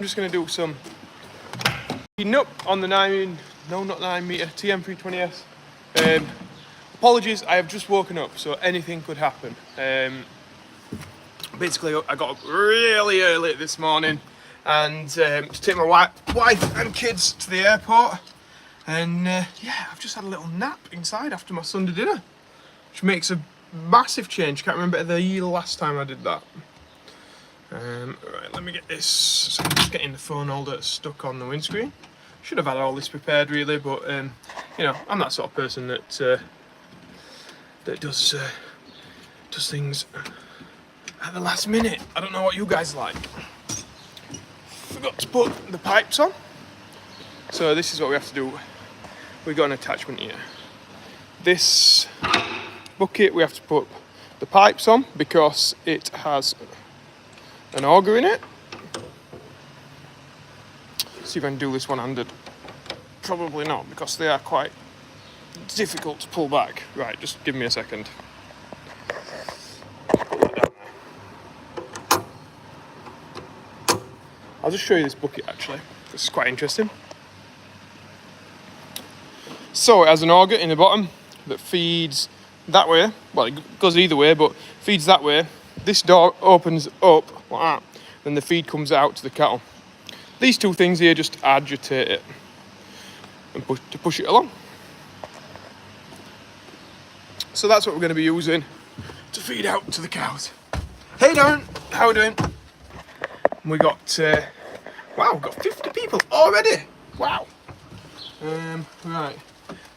I'm just going to do some heating up on the 9-meter TM320S. Apologies, I have just woken up, so anything could happen. Basically, I got up really early this morning and to take my wife and kids to the airport. And yeah, I've just had a little nap inside after my Sunday dinner, which makes a massive change. Can't remember the last time I did that. Right, let me get this. So I'm just getting the phone holder stuck on the windscreen. Should have had all this prepared really, but you know, I'm that sort of person that does things at the last minute. I don't know what you guys like. Forgot to put the pipes on. So this is what we have to do. We've got an attachment here. This bucket we have to put the pipes on because it has an auger in it. See if I can do this one-handed. Probably not, because they are quite difficult to pull back. Right, just give me a second. Put that down there. I'll just show you this bucket actually. This is quite interesting. So it has an auger in the bottom that feeds that way. Well, it goes either way, but feeds that way. This door opens up like that, then the feed comes out to the cattle. These two things here just agitate it and push it along. So that's what we're going to be using to feed out to the cows. Hey Darren, how are we doing? We got wow, we've got 50 people already. Wow. Right.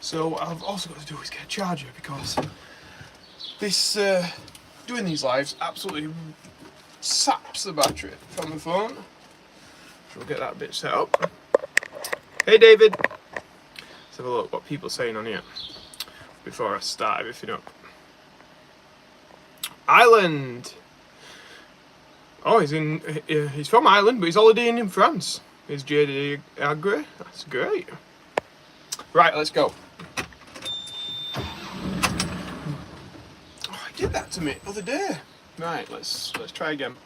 So what I've also got to do is get a charger because this doing these lives absolutely saps the battery from the phone. So we'll get that bit set up. Hey David! Let's have a look what people are saying on here before I start everything up. Ireland! Oh, he's from Ireland, but he's holidaying in France. He's JD Agri. That's great. Right, let's go. Oh, he did that to me the other day. Right, let's try again.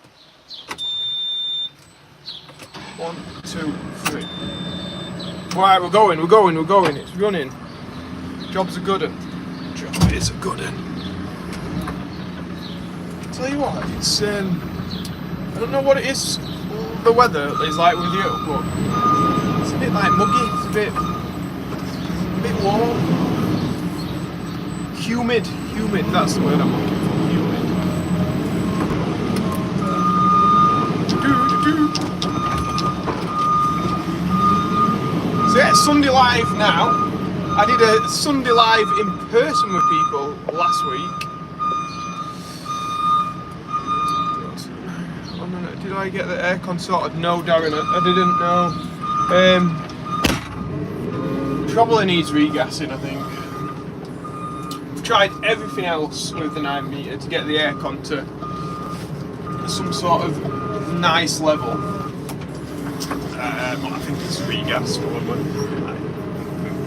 1, 2, 3. Right, we're going. It's running. Job's a good one. Job is a good one. Tell you what, it's I don't know what it is. The weather is like with you, but it's a bit like muggy. It's a bit warm. Humid. That's the word I'm looking for. So yeah, Sunday Live now. I did a Sunday Live in person with people last week. Oh, no, did I get the aircon sorted? No, Darren, I didn't know. Probably needs regassing, I think. I've tried everything else with the 9-meter to get the aircon to some sort of nice level. But I think it's regas probably.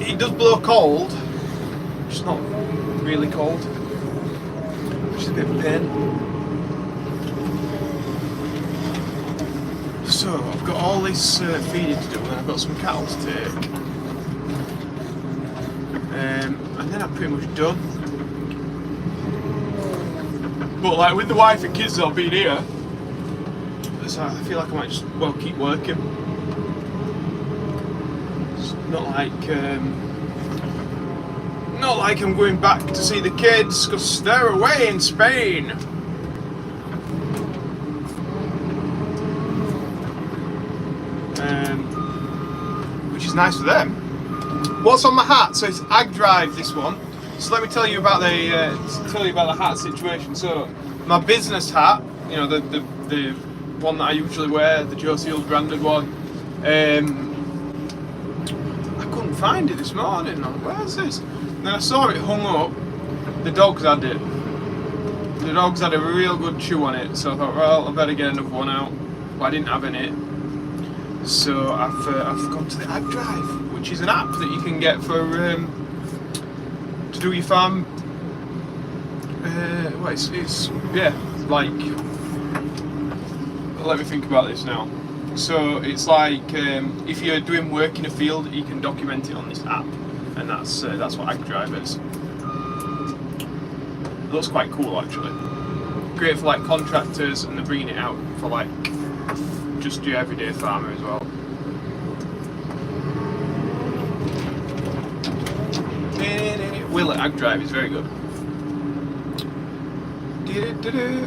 It does blow cold, it's not really cold, which is a bit of a pain. So I've got all this feeding to do, and I've got some cattle to take, and then I'm pretty much done. But like with the wife and kids all being here, so I feel like I might just keep working. It's not like I'm going back to see the kids because they're away in Spain. Which is nice for them. What's on my hat? So it's Ag Drive, this one. So let me tell you about the hat situation. So my business hat, you know, the one that I usually wear, the Joe Seals branded one. I couldn't find it this morning. Where's this? And then I saw it hung up. The dogs had it. The dogs had a real good chew on it. So I thought, well, I better get another one out. But I didn't have any. So I've gone to the Ag Drive, which is an app that you can get for to do your farm. Well, it's yeah, like, let me think about this now. So it's like if you're doing work in a field, you can document it on this app, and that's what AgDrive is. It looks quite cool actually. Great for like contractors, and they're bringing it out for like just your everyday farmer as well. Will at AgDrive is very good.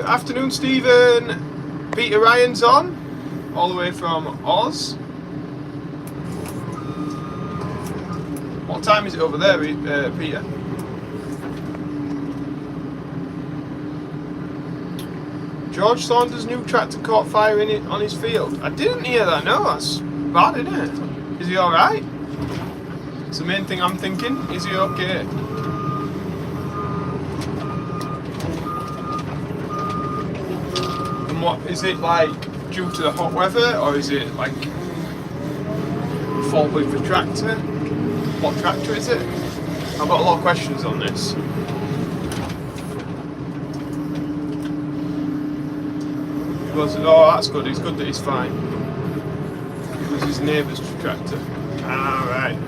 Afternoon, Stephen. Peter Ryan's on, all the way from Oz. What time is it over there, Peter? George Saunders' new tractor caught fire on his field. I didn't hear that. No, that's bad, isn't it? Is he all right? It's the main thing I'm thinking. Is he okay? And what is it like? Due to the hot weather, or is it like fault with the tractor? What tractor is it? I've got a lot of questions on this. He was, oh, that's good. It's good that he's fine. It was his neighbour's tractor. Ah, right.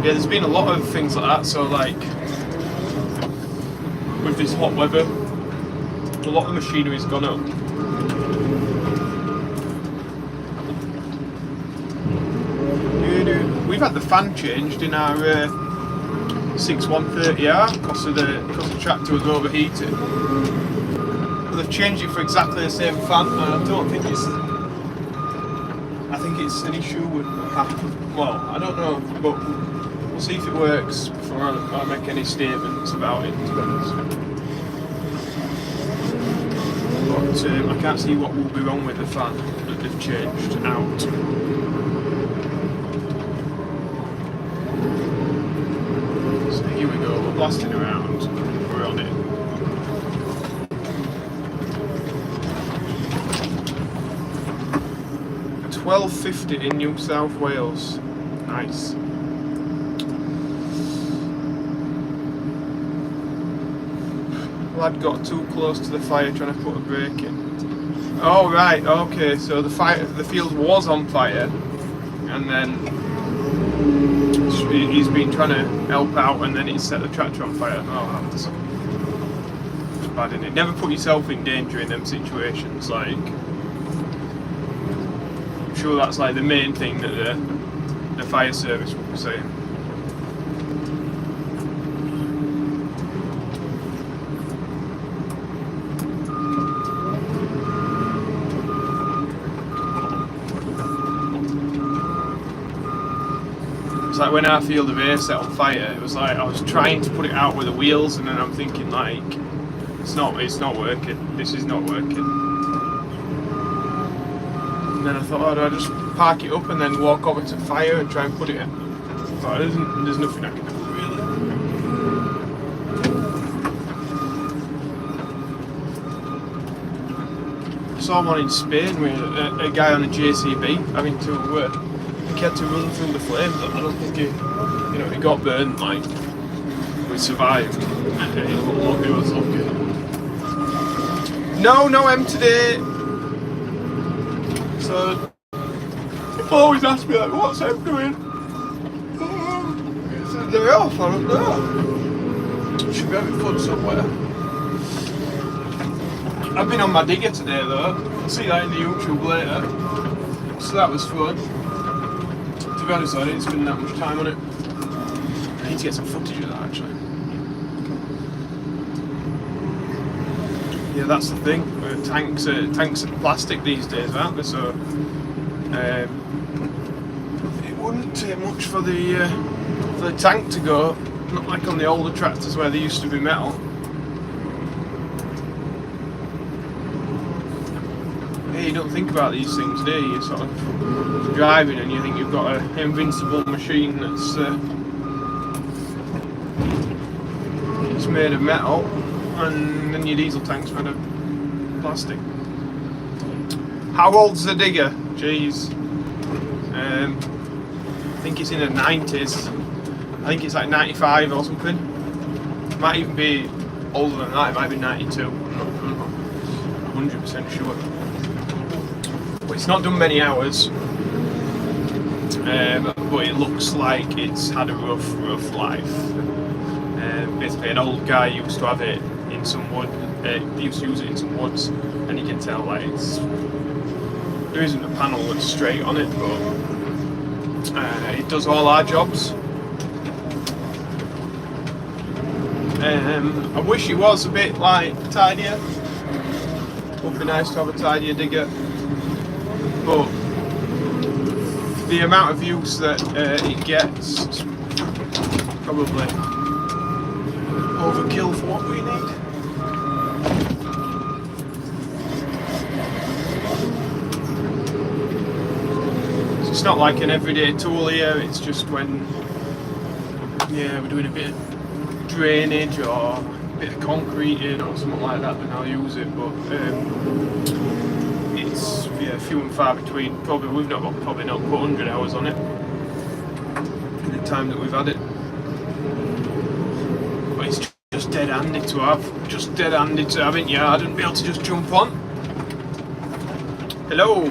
Yeah, there's been a lot of things like that. So, like with this hot weather, a lot of machinery's gone up. We've had the fan changed in our 6130R because the tractor was overheated. But they've changed it for exactly the same fan, and I don't think it's. I think it's an issue with. Well, I don't know, but we'll see if it works before I make any statements about it. To be honest. But I can't see what will be wrong with the fan that they've changed out. So here we go, we're blasting around, we're on it. $12.50 in New South Wales. Nice. Lad got too close to the fire trying to put a brake in. Oh right, okay, so the field was on fire, and then he's been trying to help out, and then it set the tractor on fire. Oh, that's bad, isn't it? Never put yourself in danger in them situations. Like, I'm sure that's like the main thing that the fire service will be saying. Like when our field of hay set on fire, it was like I was trying to put it out with the wheels, and then I'm thinking like, it's not working. This is not working. And then I thought, oh, do I just park it up and then walk over to fire and try and put it in? I thought, there's nothing I can do really. I saw one in Spain with a guy on a JCB having to. He had to run through the flames. I don't think he got burned. Like, we survived. It was lucky. No M today. So people always ask me like, what's M doing? They're off. I don't know. Should be having fun somewhere. I've been on my digger today though. You'll see that in the YouTube later. So that was fun. To be honest, I didn't spend that much time on it. I need to get some footage of that actually. Yeah, that's the thing. Tanks are plastic these days, aren't they? So it wouldn't take much for the tank to go. Not like on the older tractors where they used to be metal. You don't think about these things, do you? You're sort of driving and you think you've got an invincible machine that's it's made of metal, and then your diesel tank's made of plastic. How old's the digger? Jeez. I think it's in the 90s. I think it's like 95 or something. It might even be older than that, it might be 92. I'm not 100% sure. But it's not done many hours, but it looks like it's had a rough life. Basically, an old guy used to have it in some wood. He used to use it in some woods, and you can tell like there isn't a panel that's straight on it, but it does all our jobs. I wish it was a bit like tidier. Would be nice to have a tidier digger, but the amount of use that it gets is probably overkill for what we need. So it's not like an everyday tool here, it's just when we're doing a bit of drainage or a bit of concrete in or something like that, then I'll use it, but it's few and far between. We've probably not put 100 hours on it in the time that we've had it. But it's just dead handy to have. Just dead handy to have in yard and be able to just jump on. Hello!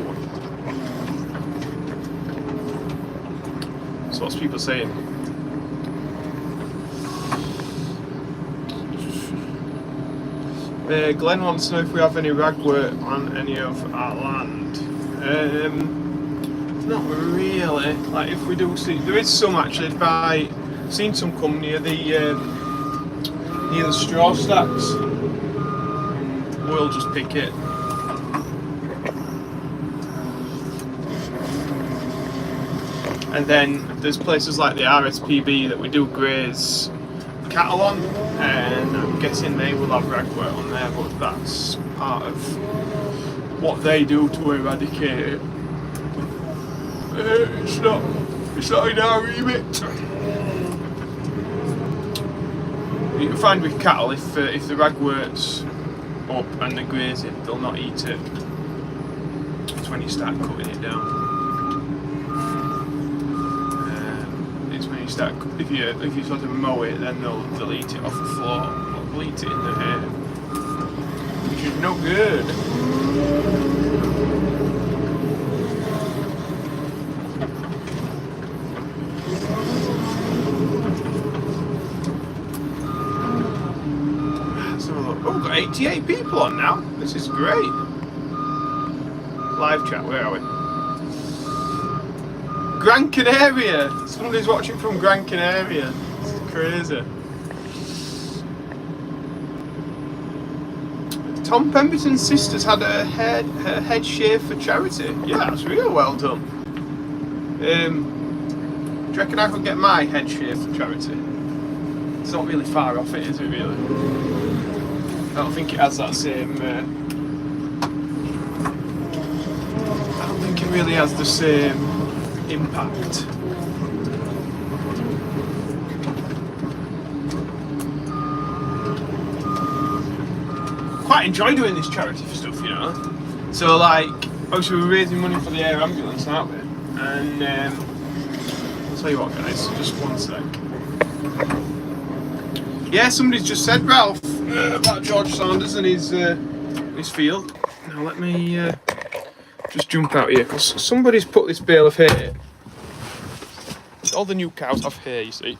So what's people saying? Glenn wants to know if we have any ragwort on any of our land. Not really. Like if we do see, there is some actually. I've seen some come near the straw stacks. We'll just pick it. And then there's places like the RSPB that we do graze cattle on, and I'm guessing they will have ragwort on there, but that's part of what they do to eradicate it. It's not in our remit. You can find with cattle, if the ragwort's up and they're grazing, they'll not eat it. It's when you start cutting it down. If you sort of mow it, then they'll eat it off the floor, or they'll eat it in the hay, which is no good. So, we've got 88 people on now. This is great. Live chat, where are we? Gran Canaria! Somebody's watching from Gran Canaria. This is crazy. Tom Pemberton's sister's had her head shaved for charity. Yeah, that's real well done. Do you reckon I could get my head shaved for charity? It's not really far off it, is it really? I don't think it has that same... I don't think it really has the same impact. Quite enjoy doing this charity stuff, you know. So like, obviously we're raising money for the air ambulance, aren't we? And I'll tell you what guys, just one sec. Yeah, somebody's just said, Ralph, about George Saunders and his field. Now let me just jump out here, because somebody's put this bale of hay. All the new cows have hay, you see,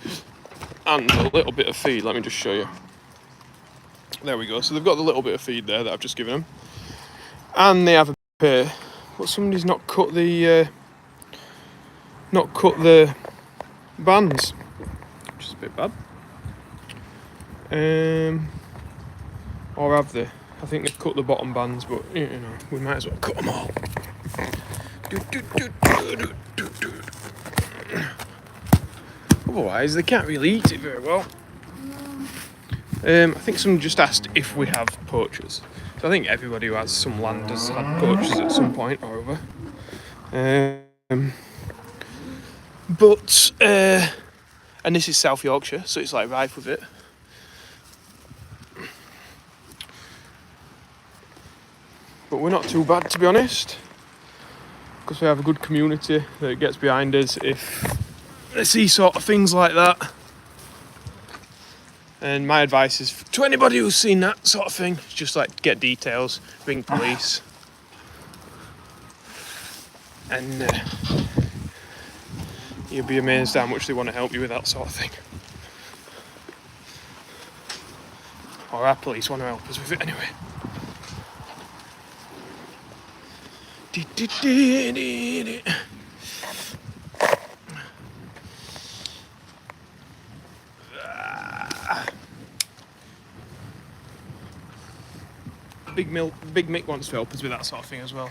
and a little bit of feed. Let me just show you. There we go. So they've got the little bit of feed there that I've just given them, and they have a bit of hay. But somebody's not cut the bands, which is a bit bad. Or have they? I think they've cut the bottom bands, but you know, we might as well cut them all. Otherwise, they can't really eat it very well. I think someone just asked if we have poachers. So I think everybody who has some land has had poachers at some point or other. And this is South Yorkshire, so it's like rife with it. But we're not too bad, to be honest, because we have a good community that gets behind us if they see sort of things like that. And my advice is to anybody who's seen that sort of thing, just like get details, ring police. and you'll be amazed how much they want to help you with that sort of thing. Or our police want to help us with it anyway. Big Mick wants to help us with that sort of thing as well.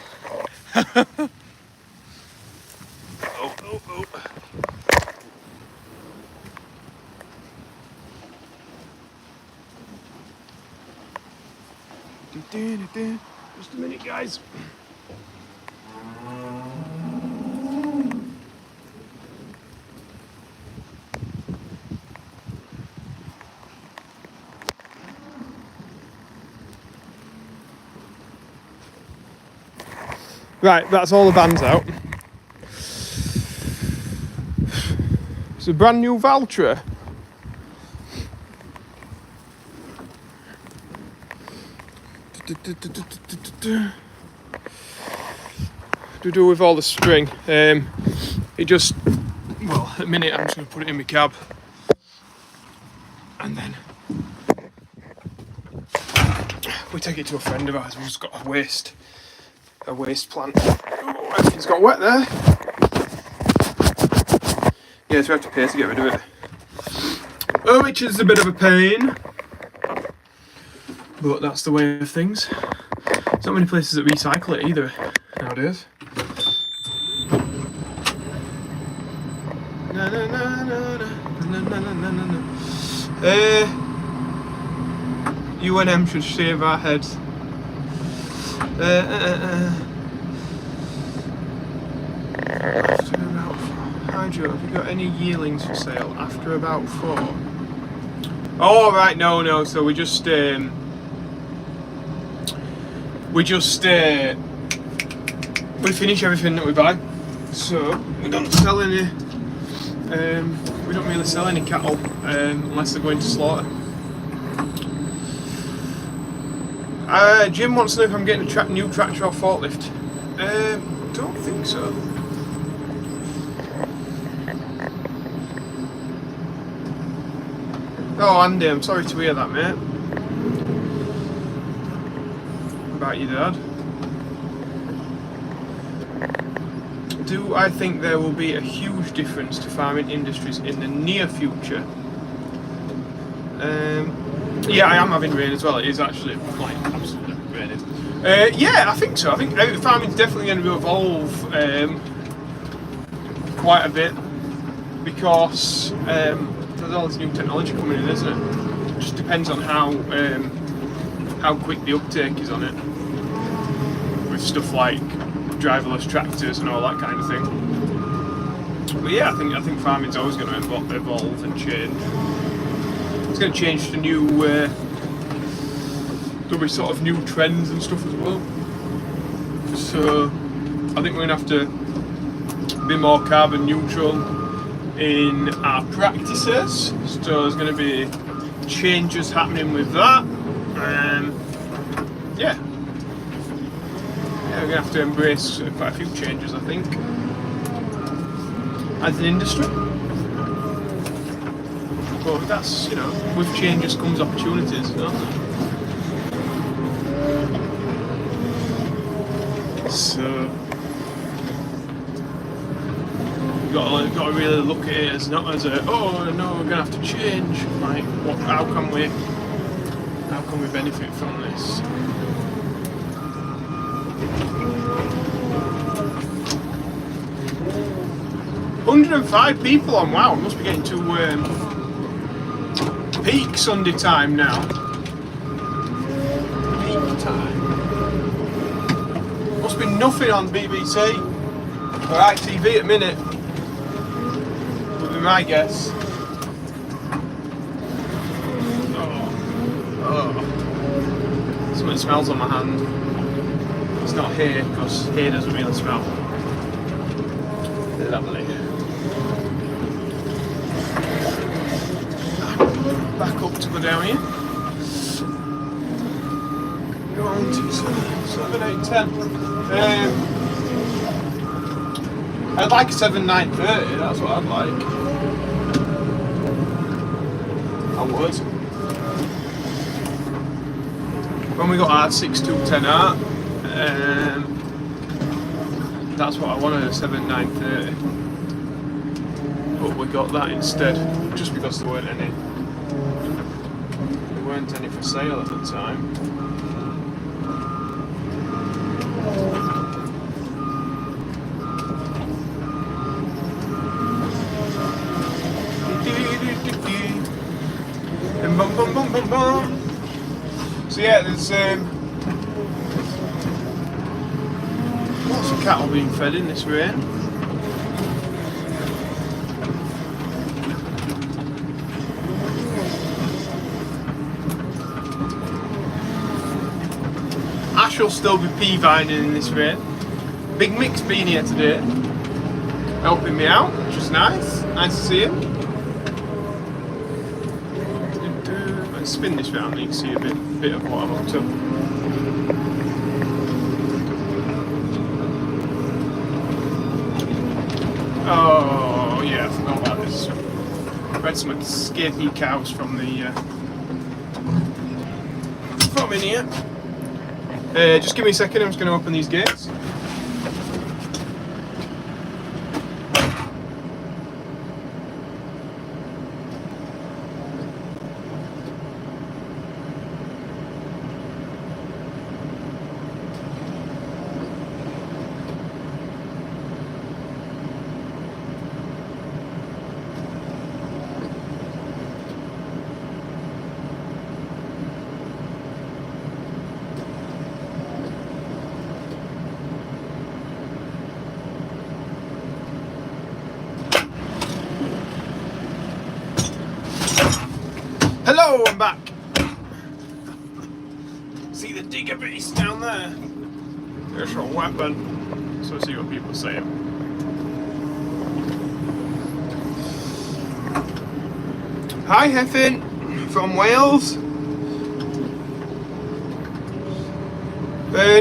Oh. Just a minute, guys. Right, that's all the bands out. It's a brand new Valtra. To do with all the string. It just, well, at a minute I'm just going to put it in my cab. And then we take it to a friend of ours who's got a waste plant. Oh, everything's got wet there. Yeah, so we have to pay to get rid of it. Oh, which is a bit of a pain. But that's the way of things. There's not many places that recycle it either nowadays. UNM should shave our heads. After about 4. Hydro, have you got any yearlings for sale after about 4? Oh, right, no. So we finish everything that we buy. So we don't sell any. We don't really sell any cattle unless they're going to slaughter. Jim wants to know if I'm getting a new tractor or forklift. Don't think so. Oh, Andy, I'm sorry to hear that, mate. About your dad. Do I think there will be a huge difference to farming industries in the near future? Yeah, I am having rain as well. It is actually like absolutely raining. Yeah, I think so. I think farming's definitely going to evolve quite a bit because there's all this new technology coming in, isn't it? It just depends on how quick the uptake is on it, with stuff like driverless tractors and all that kind of thing. But yeah, I think farming's always going to evolve and change. It's going to change to new, there'll be sort of new trends and stuff as well. So I think we're going to have to be more carbon neutral in our practices. So there's going to be changes happening with that. Yeah, we're going to have to embrace quite a few changes, I think, as an industry. But that's, with changes comes opportunities, So you've got to really look at it as not as a, oh no, we're going to have to change. Like, how can we benefit from this? $105 people on WoW. Must be getting to peak Sunday time now. Peak time. Must be nothing on BBC or ITV at the minute. Would be my guess. Oh. Something smells on my hand. It's not hay, because hay doesn't really smell. Lovely. Back up to go down here. Go on to 7, 8, 10. I'd like a 7.930, that's what I'd like. I would. When we got our 6210R, that's what I wanted, a 7.930. But we got that instead, just because there weren't any for sale at the time. So yeah, there's lots of cattle being fed in this rain. Ash will still be pea vining in this rain. Big Mick's been here today, helping me out, which is nice. Nice to see him. Let's spin this round and you can see a bit of what I'm up to. Oh yeah, I forgot about this. I've had some escapee cows from in here. Just give me a second, I'm just going to open these gates. Hello, I'm back. See the digger beast down there? There's your weapon. So see what people say. Hi, Heffin from Wales.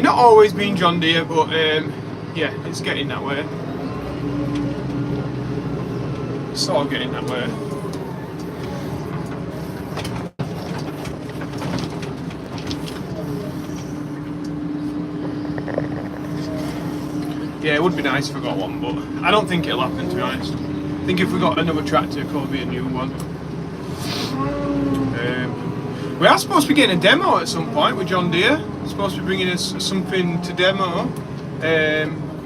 Not always been John Deere, but yeah, it's getting that way. Sort of getting that way. Yeah, it would be nice if we got one, but I don't think it'll happen, to be honest. I think if we got another tractor, it could be a new one. We are supposed to be getting a demo at some point with John Deere. We're supposed to be bringing us something to demo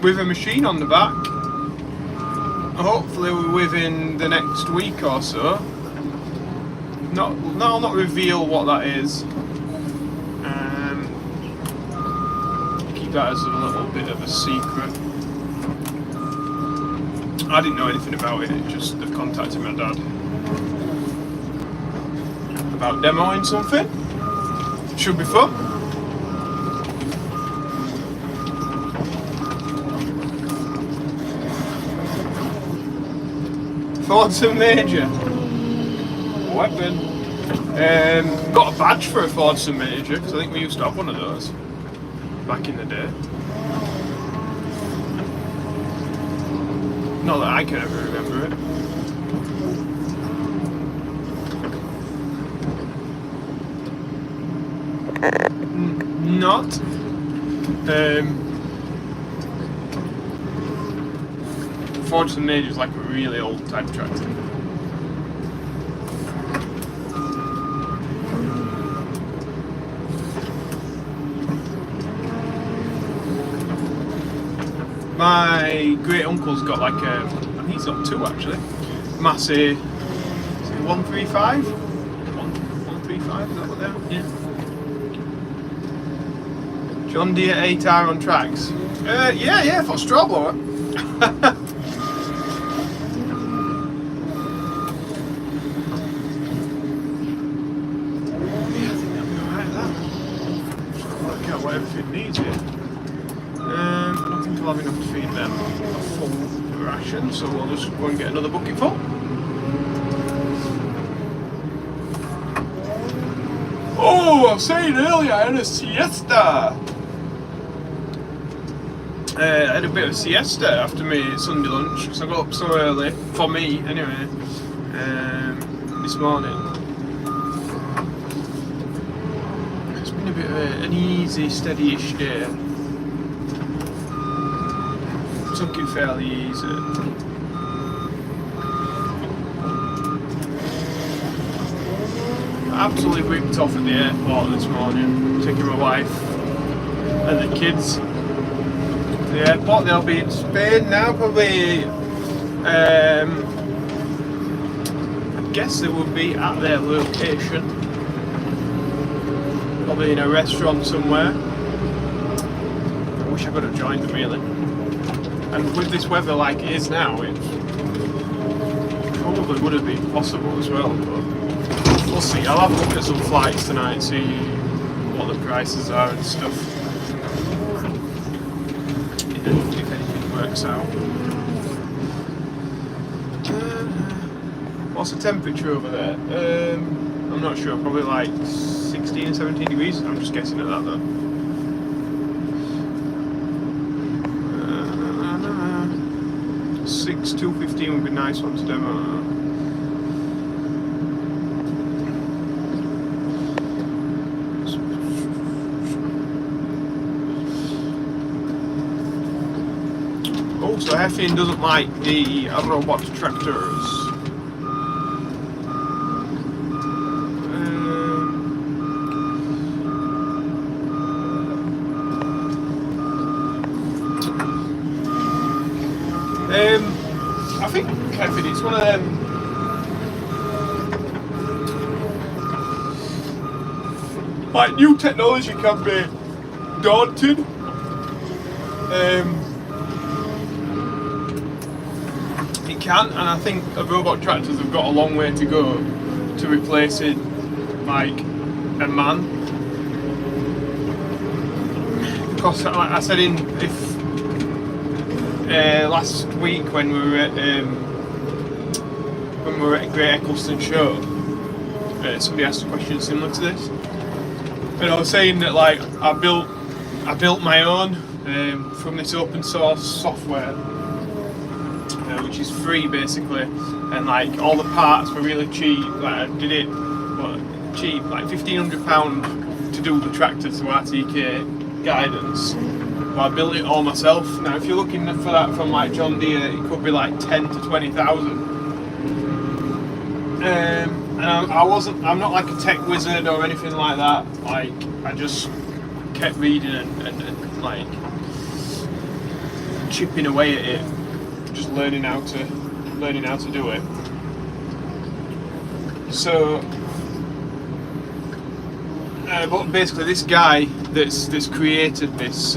with a machine on the back. Hopefully within the next week or so. I'll not reveal what that is. Keep that as a little bit of a secret. I didn't know anything about it, just they've contacted my dad about demoing something. Should be fun. Fordson Major. Weapon. Got a badge for a Fordson Major, because I think we used to have one of those back in the day. Not that I can ever remember it. Not. Fordson Major is like a really old type tractor. My great uncle's got like a, and he's got two actually, Massey, is it 135? 135, is that what they are? Yeah. John Deere 8R on tracks. Yeah, for a straw blower. Everything needs it. I don't think I'll have enough to feed them a full ration, so we'll just go and get another bucket full. Oh, I was saying earlier I had a siesta. I had a bit of a siesta after my Sunday lunch because I got up so early, for me anyway, this morning. It's been a bit of an easy, steady-ish day. Took it fairly easy. Absolutely whipped off at the airport this morning, taking my wife and the kids to the airport. They'll be in Spain now, probably. I guess they will be at their location, probably in a restaurant somewhere. I wish I could have joined them really. And with this weather like it is now, it probably would have been possible as well. But we'll see. I'll have a look at some flights tonight and see what the prices are and stuff. If anything works out. What's the temperature over there? I'm not sure. Probably like 16 or 17 degrees. I'm just guessing at that though. 215 would be a nice one to demo. Oh, so Heffin doesn't like the robot tractors. I think Heffin, it's one of them. Like, new technology can be daunting. It can, and I think robot tractors have got a long way to go to replacing like a man. Because, like I said last week when we were at Great Eccleston Show, somebody asked a question similar to this, and I was saying that like I built my own from this open source software, which is free basically, and like all the parts were really cheap. Like I did it cheap, like £1,500 to do the tractor to RTK guidance. I built it all myself. Now, if you're looking for that from like John Deere, it could be like 10 to 20,000. And I'm not like a tech wizard or anything like that. Like, I just kept reading and like chipping away at it, just learning how to do it. So, but basically, this guy that's created this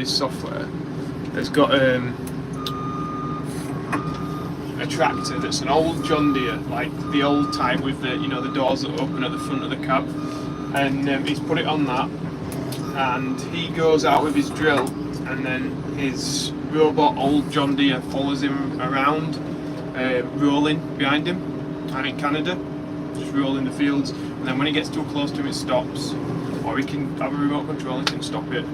software has got a tractor that's an old John Deere, like the old type with the the doors that open at the front of the cab, and he's put it on that, and he goes out with his drill, and then his robot old John Deere follows him around, rolling behind him, and in Canada, just rolling the fields. And then when he gets too close to him, it stops, or he can have a remote control and can stop it.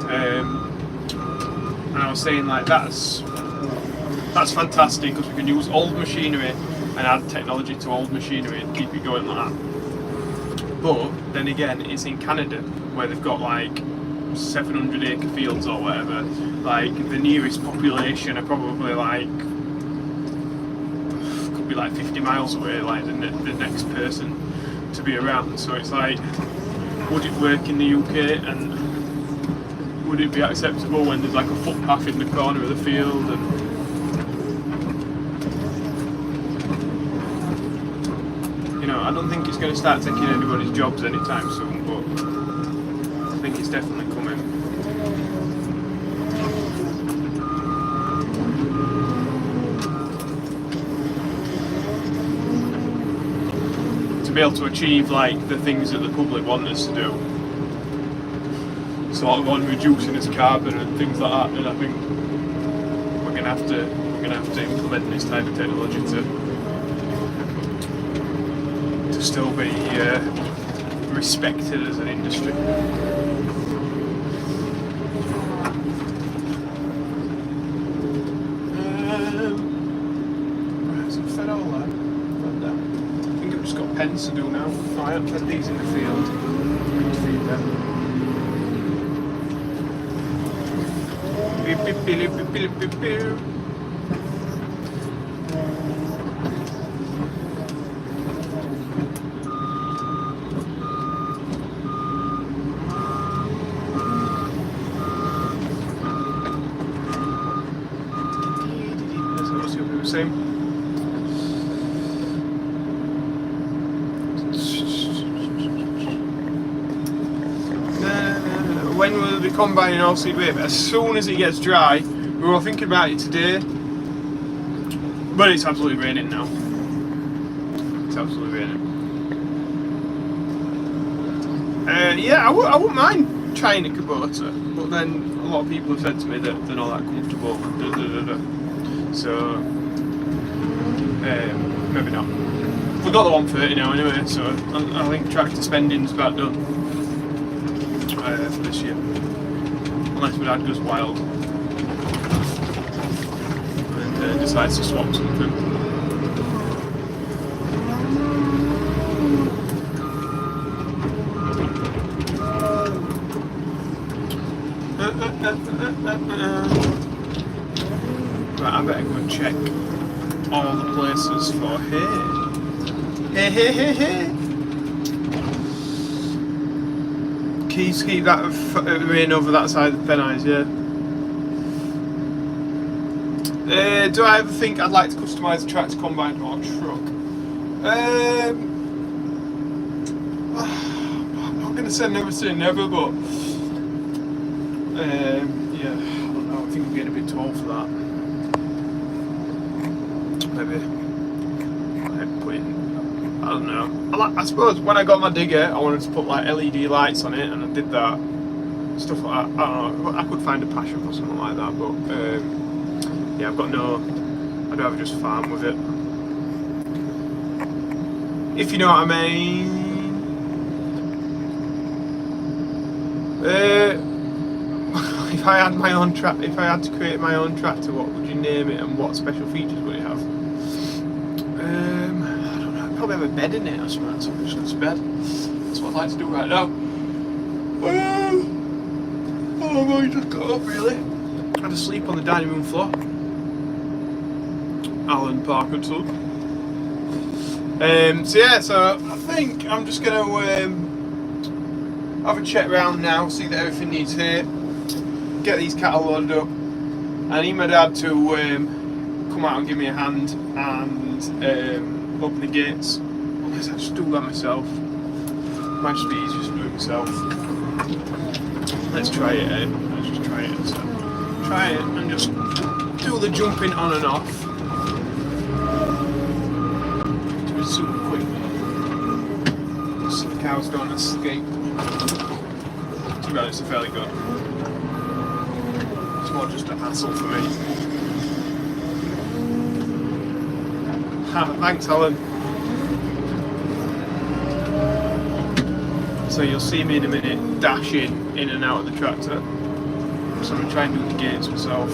And I was saying like that's fantastic because we can use old machinery and add technology to old machinery and keep it going like that. But then again, it's in Canada where they've got like 700 acre fields or whatever. Like the nearest population are probably like could be like 50 miles away, like the next person to be around. So it's like, would it work in the UK, and would it be acceptable when there's like a footpath in the corner of the field? And I don't think it's going to start taking anybody's jobs anytime soon, but I think it's definitely coming. To be able to achieve like the things that the public want us to do, sort of on reducing its carbon and things like that, then I think we're going to have to implement this type of technology to still be respected as an industry. Right, so I've fed all that. Fed that. I think I've just got pens to do now. No, I haven't fed these in the field. I need to feed them. Beep, beep, beep, beep, beep, beep, beep. Same. When will the combining oilseed rape? As soon as it gets dry. We were all thinking about it today, but it's absolutely raining now. It's absolutely raining. Yeah, I wouldn't mind trying a Kubota, but then a lot of people have said to me that they're not that comfortable. So maybe not. We've got the 130 now anyway, so I think tractor spending's about done for this year. Unless my dad goes wild and decides to swap something. Right, I better go and check all the places for hay. Hey. Keep that rain over that side of the Pennines, yeah. Do I ever think I'd like to customise a tractor, combine or truck? I'm not going to say never say never, but yeah, I don't know. I think I'm getting a bit tall for that. Maybe put in, I don't know. I suppose when I got my digger, I wanted to put like LED lights on it, and I did that. Stuff like that. I don't know. I could find a passion for something like that, but yeah, I'd rather just farm with it. If you know what I mean. If I had to create my own tractor, what would you name it, and what special features would it have? I don't know. I'd probably have a bed in it or something. So I'm just going to bed. That's what I'd like to do right now. Oh, I just got up really. I had to sleep on the dining room floor. Alan Parker Tug. So I think I'm just going to have a check round now, see that everything needs hay, get these cattle loaded up. I need my dad to come out and give me a hand and open the gates. Unless I just do that myself. Might just be easier to do it myself. Let's try it, eh? Let's just try it. So, try it and just do the jumping on and off. Do it super quick. So the cows don't escape. To be honest, they're fairly good. It's more just a hassle for me. Thanks, Alan. So you'll see me in a minute dashing in and out of the tractor. So I'm going to try and do the gates myself.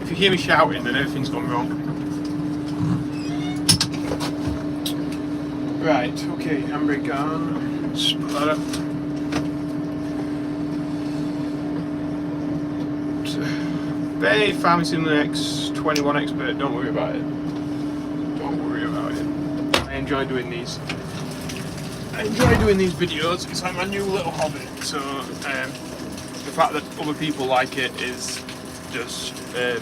If you hear me shouting, then everything's gone wrong. Right, okay, handbrake on. Let's put that up. Bay Farming Simulator X21 Expert, don't worry about it. Don't worry about it. I enjoy doing these. I enjoy doing these videos, it's like my new little hobby. So the fact that other people like it is just a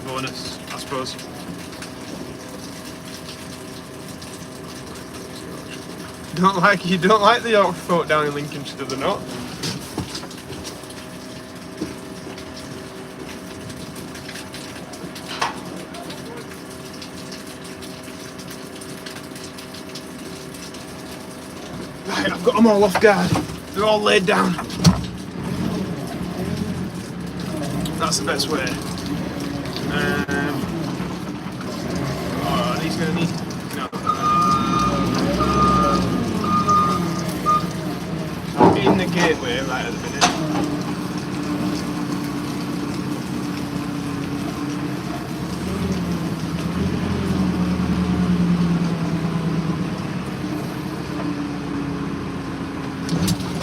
bonus, I suppose. You don't like the Auger folk down in Lincolnshire, do they not? Right, I've got them all off guard. They're all laid down. That's the best way. gonna need. No. I'm in the gateway right at the minute.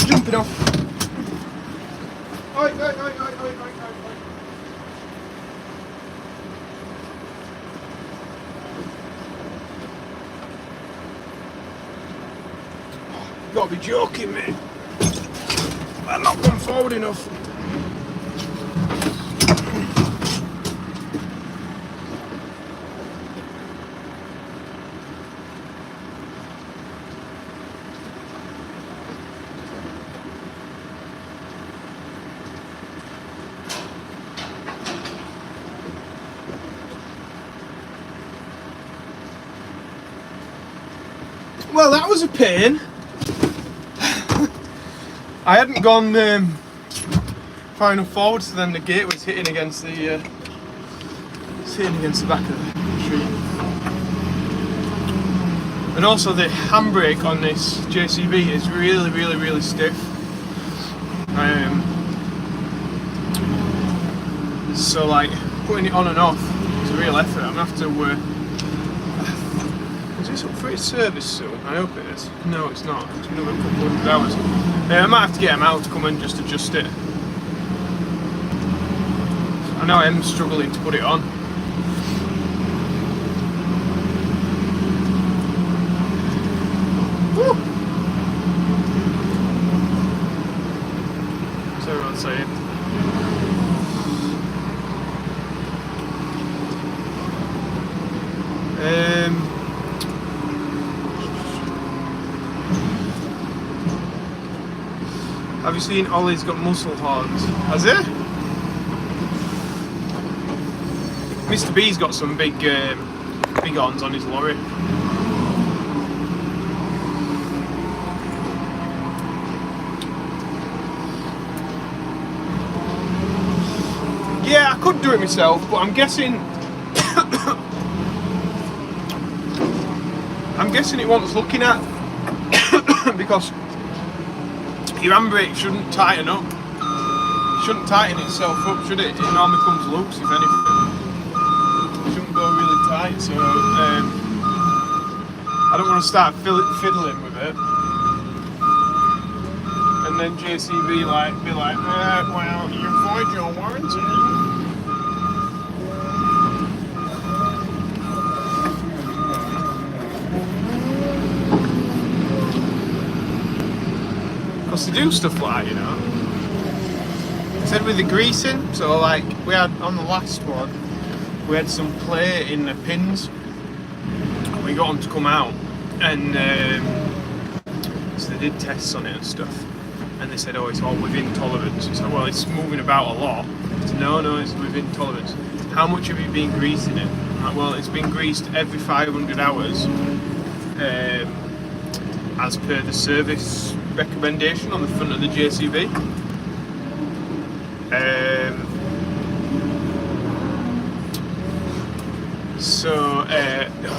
Jumping off. Oi, oi, oi, oi, oi, oi, oi, oi. You gotta be joking me. I'm not gone forward enough. Well, that was a pain. I hadn't gone far enough forward, so then the gate was hitting against the back of the tree. And also the handbrake on this JCB is really, really, really stiff. So like putting it on and off is a real effort. I'm gonna have to. Is this up for its service soon? I hope it is. No, it's not. It's another couple of hours. I might have to get him out to come and just adjust it. I know I am struggling to put it on. Woo! So everyone's saying. Have you seen Ollie's got muscle horns? Has he? Mr. B's got some big horns on his lorry. Yeah, I could do it myself, but I'm guessing it wants looking at because your handbrake shouldn't tighten up. It shouldn't tighten itself up, should it? It normally comes loose, if anything. It shouldn't go really tight, so I don't want to start fiddling with it. And then JCB be like, well, you void your warranty. To do stuff like that, you know. I said with the greasing, so like we had on the last one, we had some play in the pins. We got them to come out, and so they did tests on it and stuff, and they said, oh, it's all within tolerance. So well, it's moving about a lot. Said, no, it's within tolerance. How much have you been greasing it? Like, well, it's been greased every 500 hours, as per the service recommendation on the front of the JCB.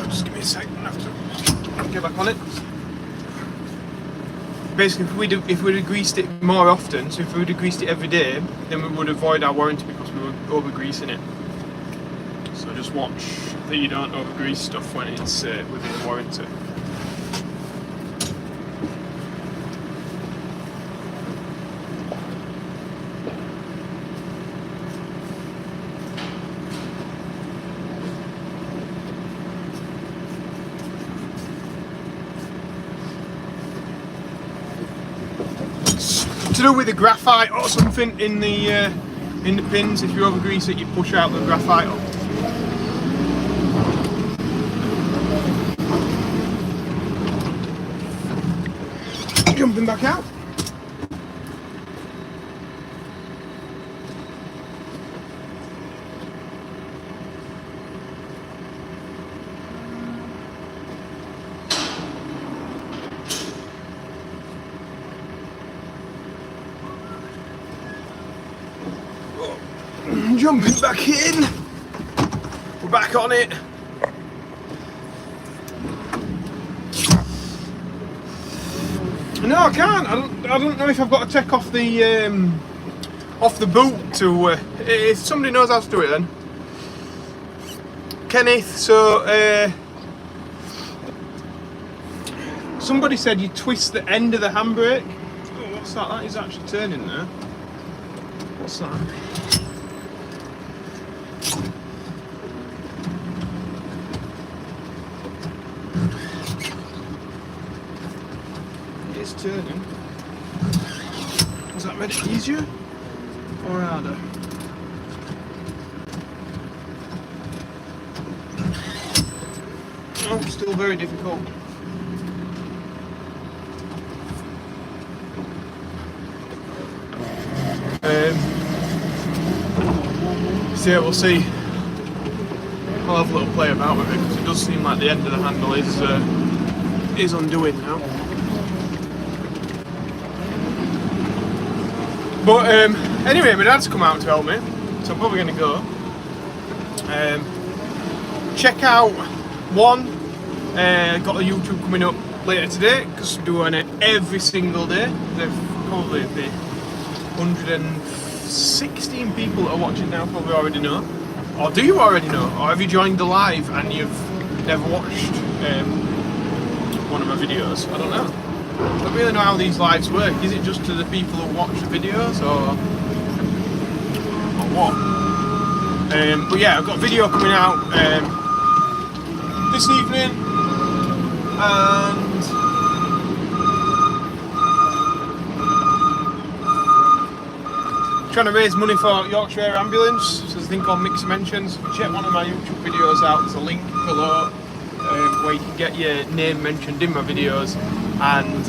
Just give me a second. I have to get back on it. Basically, if we'd have greased it more often, so if we would have greased it every day, then we would avoid our warranty because we were over greasing it. So just watch that you don't over grease stuff when it's within warranty. To do with the graphite or something in the pins. If you over grease it, you push out the graphite up. Jumping back out. Jumping back in. We're back on it. No, I can't. I don't know if I've got to take off the boot to. If somebody knows how to do it, then Kenneth. So somebody said you twist the end of the handbrake. Oh, what's that? That is actually turning there. What's that? It's turning. Has that made it easier or harder? Oh, still very difficult. So yeah, we'll see. I'll have a little play about with it because it does seem like the end of the handle is undoing now. But anyway, my dad's come out to help me, so I'm probably going to go. Check out one. Got the YouTube coming up later today because I'm doing it every single day. There's probably be 116 people that are watching now probably already know. Or do you already know? Or have you joined the live and you've never watched one of my videos? I don't know. I don't really know how these lives work. Is it just to the people who watch the videos or what? But yeah, I've got a video coming out this evening and trying to raise money for Yorkshire Air Ambulance. So there's a thing called Mixed Mentions. Check one of my YouTube videos out. There's a link below where you can get your name mentioned in my videos, and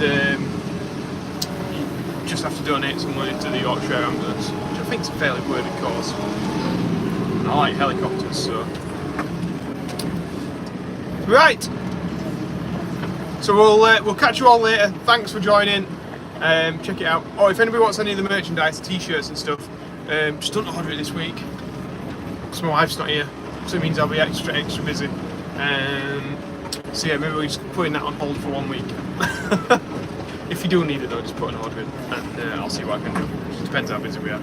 you just have to donate some money to the Yorkshire Air Ambulance, which I think is a fairly worthy cause. And I like helicopters, so right. So we'll catch you all later. Thanks for joining. Check it out. Oh, if anybody wants any of the merchandise, t-shirts and stuff, just don't order it this week because my wife's not here, so it means I'll be extra busy. So yeah, maybe we're just putting that on hold for 1 week. If you do need it though, just put an order in and I'll see what I can do. Depends how busy we are.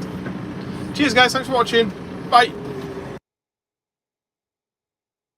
Cheers guys, thanks for watching. Bye.